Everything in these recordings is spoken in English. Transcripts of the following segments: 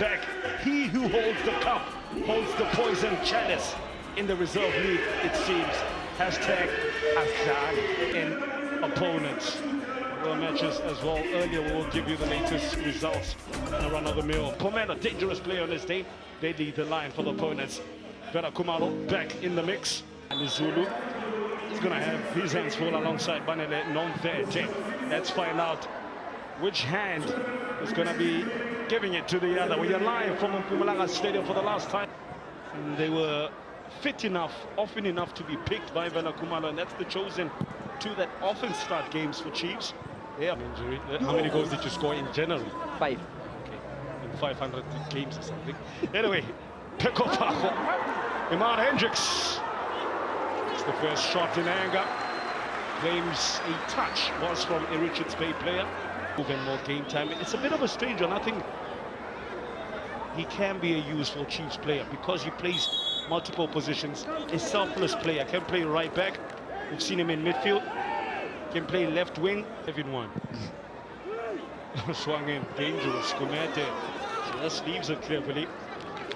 back. He who holds the cup holds the poison chalice in the reserve league, it seems. Hashtag Azali in opponents. There were matches as well. Earlier we will give you the latest results in a run-of-the-mill. Pomelo, dangerous player on this day. They lead the line for the opponents. Vera Kumalo back in the mix. And Zulu is going to have his hands full alongside Banele Nonvete. Let's find out which hand is going to be giving it to the other. We are live from Mpumalanga Stadium for the last time. And they were fit enough, often enough to be picked by Vera Kumalo, and that's the chosen two that often start games for Chiefs. Yeah, injury. How many goals did you score in general? 5. Okay, in 500 games or something. Anyway, Peko Pacho, Iman Hendricks. It's the first shot in anger. Claims a touch was from a Richards Bay player. Moving more game time. It's a bit of a strange one. I think he can be a useful Chiefs player because he plays multiple positions. A selfless player, can play right back. We've seen him in midfield. Can play left wing. 7-1. Swung in, dangerous. Kumete just leaves it cleverly.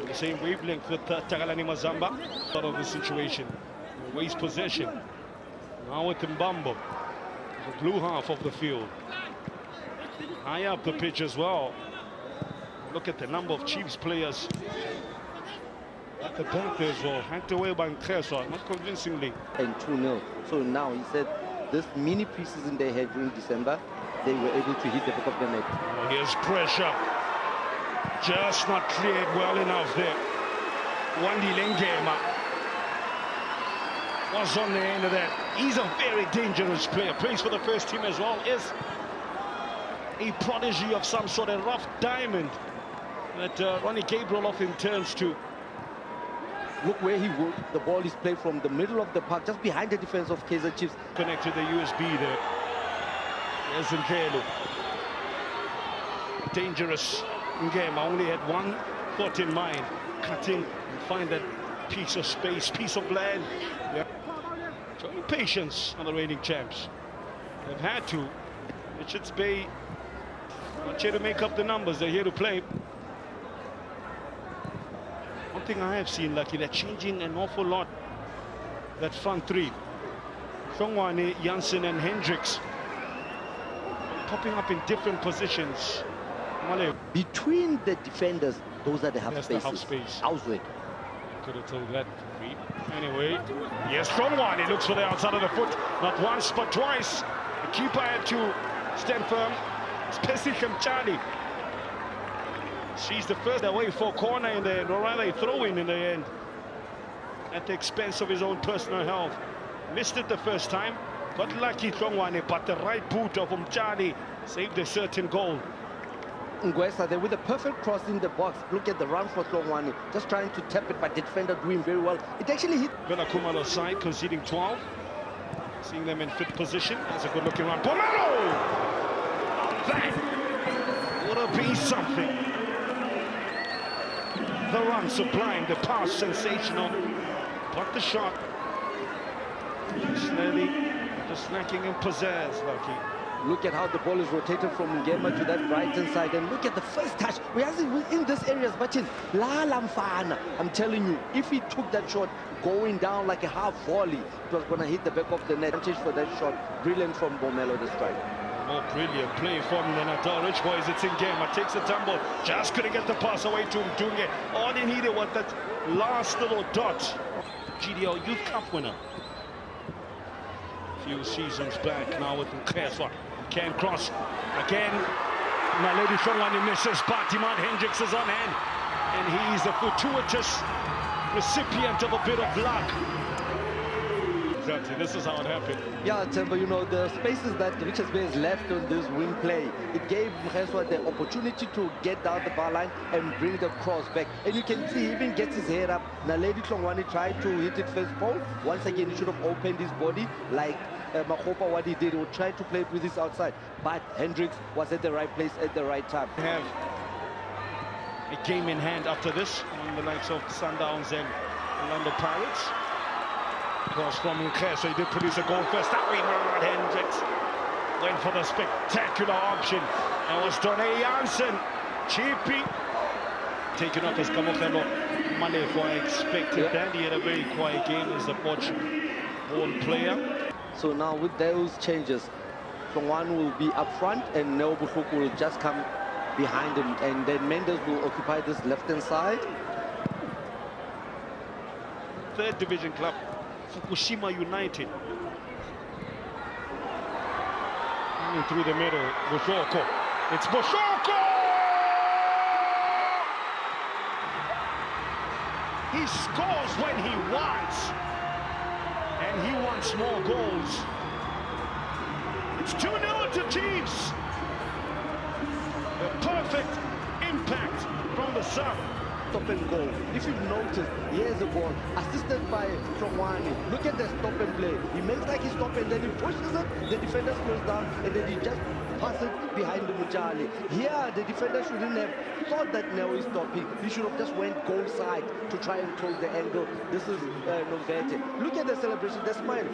On the same wavelength with Tagalani Mazamba. Out of the situation. Waste possession. Now with Mbambo. The blue half of the field. High up the pitch as well. Look at the number of Chiefs players at the back there as well. Hacked away by Kaizer, not convincingly. And 2-0. So now he said this mini preseason they had during December, they were able to hit the back of the net. Oh, here's pressure. Just not cleared well enough there. Wandi Lengema was on the end of that. He's a very dangerous player. Plays for the first team as well. Is a prodigy of some sort, a rough diamond that Ronnie Gabriel often turns to. Look where he would. The ball is played from the middle of the park, just behind the defense of Kaizer Chiefs. Connected the USB there. There's Nkelu. Dangerous game. I only had one thought in mind. Cut in and find that piece of space, piece of land. Yeah. Showing patience on the reigning champs. They've had to. Richards Bay not here to make up the numbers, they're here to play. One thing I have seen, Lucky, they're changing an awful lot. That front three. Thongwane, Janssen and Hendricks popping up in different positions. Between the defenders, those are the half spaces. The half space. Ausweg. Could have told that. Anyway, yes, Thongwane, he looks for the outside of the foot. Not once, but twice. The keeper had to stand firm. Specifically Charlie. She's the first away for corner in the end, or rather a throw-in the end. At the expense of his own personal health. Missed it the first time. Got lucky Thongwane, but the right boot of Charlie saved a certain goal. Ngwesa there with a perfect cross in the box. Look at the run for Thongwane. Just trying to tap it, but the defender doing very well. It actually hit. Vera Kumalo's side conceding 12. Seeing them in fit position. That's a good looking run. Pomelo! That would have been something. The run sublime, the pass sensational, but the shot just lacking in pizzazz, Lucky. Look at how the ball is rotated from Ngema to that right-hand side, and look at the first touch. We are in this area, but in La Lamfana. I'm telling you, if he took that shot going down like a half volley, it was going to hit the back of the net. Advantage for that shot. Brilliant from Bomelo this strike. More brilliant play from the Natal Rich Boys. It's in game. It takes a tumble. Just couldn't get the pass away to him. Doing it. All he needed was that last little dot. GDL Youth Cup winner. A few seasons back now with Kaizer. Can cross. Again. Now Lady Thongwane misses. Iman Hendricks is on hand. And he's the fortuitous recipient of a bit of luck. Exactly, this is how it happened. Yeah, Temba, you know, the spaces that Richards Bay has left on this wing play, it gave Mkheswa the opportunity to get down the bar line and bring the cross back. And you can see he even gets his head up. Now, Lady Thongwane tried to hit it first post. Once again, he should have opened his body like Makopa, what he did. He would try to play with his outside. But Hendricks was at the right place at the right time. We have a game in hand after this on the likes of Sundowns and Orlando Pirates. Cross from Kaizer, he did produce a goal first. That way, Hendricks went for the spectacular option. That was Donny Janssen. Cheapy Taken up as Kamokelo Malefo. I expected that. He had a very quiet game as the Portuguese born player. So now with those changes, Tlongwane will be up front and Neo Buhluku will just come behind him, and then Mendes will occupy this left-hand side. Third division club, Fukushima United. Through the middle, Boshoko. It's Boshoko! He scores when he wants, and he wants more goals. It's 2-0 to Chiefs. The perfect impact from the sub. Stop and go. If you've noticed, here's a ball assisted by Tlongwane. Look at the stop and play. He makes like he stops and then he pushes it. The defender slows down and then he just passes behind the Mujali. Here, the defender shouldn't have thought that Neo is stopping. He should have just went goal side to try and close the angle. This is Novete. Look at the celebration, the smile.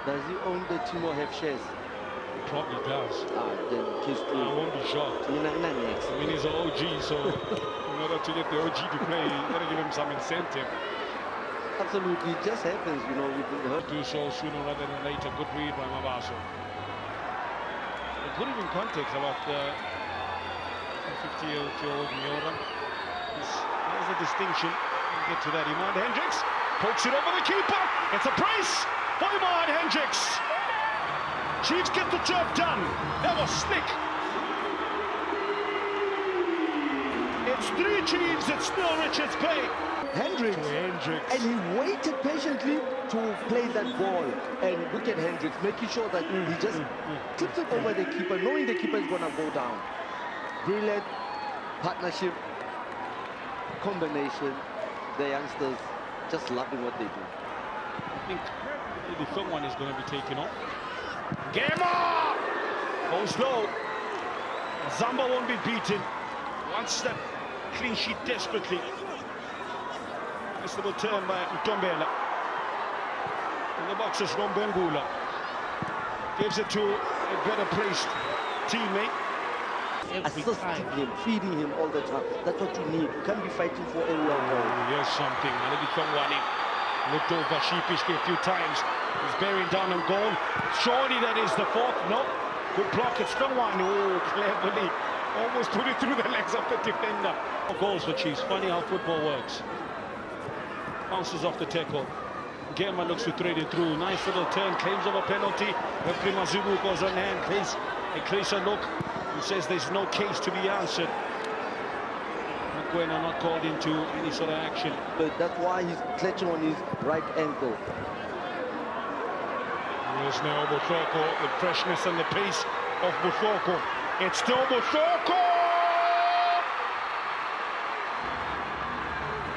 Does he own the team or have shares? Probably does. Then he's true. I won't be shocked. I mean, he's an OG, so in order to get the OG to play, you gotta give him some incentive. Absolutely, it just happens, you know. Do so sooner rather than later. Good read by Mabaso. To put it in context about the 50-year-old Miura, there's a distinction. We'll get to that. Iman Hendricks pokes it over the keeper. It's a brace for Iman Hendricks. Chiefs get the job done. That was slick. It's 3 Chiefs, it's still Richards Bay. Hendricks. And he waited patiently to play that ball. And look at Hendricks, making sure that he just tips it over the keeper, knowing the keeper is going to go down. Brilliant partnership, combination. The youngsters just loving what they do. I think the third one is going to be taken off. Gema! Goes low. Zamba won't be beaten. Wants that clean sheet desperately. Nice little turn by Ntombela. In the box is Rombengula. Gives it to a better placed teammate. Assisting him, feeding him all the time. That's what you need. You can't be fighting for every goal. Here's something. Looked over sheepishly a few times. He's bearing down on goal. Surely that is the fourth. No. Good block. It's Tlongwane. Oh, cleverly. Almost put it through the legs of the defender. Goals for Chiefs. Funny how football works. Bounces off the tackle. Gema looks to thread it through. Nice little turn. Claims of a penalty. Referee Mazubu goes on hand. Plays a closer look. He says there's no case to be answered. Mokoena not called into any sort of action. But that's why he's clutching on his right ankle. Here's now Boshoko, the freshness and the pace of Boshoko. It's still Boshoko!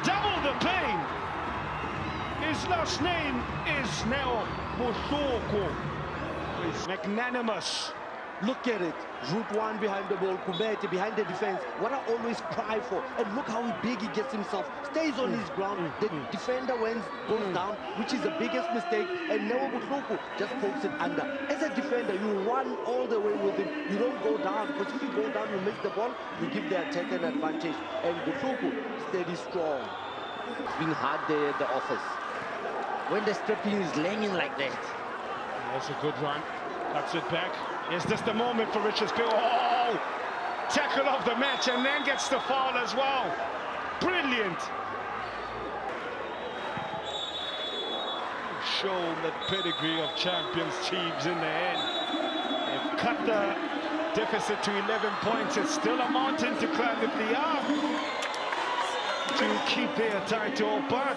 Double the pain! His last name is now Boshoko. He's magnanimous. Look at it. Route 1 behind the ball, Kumete behind the defense. What I always cry for. And look how big he gets himself. Stays on his ground. The defender goes down, which is the biggest mistake. And Neo Buhluku just pokes it under. As a defender, you run all the way with him. You don't go down. Because if you go down, you miss the ball. You give the attacker an advantage. And Buhluku, steady, strong. It's been hard there at the office. When the stripping is laying in like that. That's a good run. Cuts it back. Is this the moment for Richards Bay? Oh! Tackle of the match and then gets the foul as well. Brilliant. Shown that pedigree of champions Chiefs in the end. They've cut the deficit to 11 points. It's still a mountain to climb if they are to keep their title, but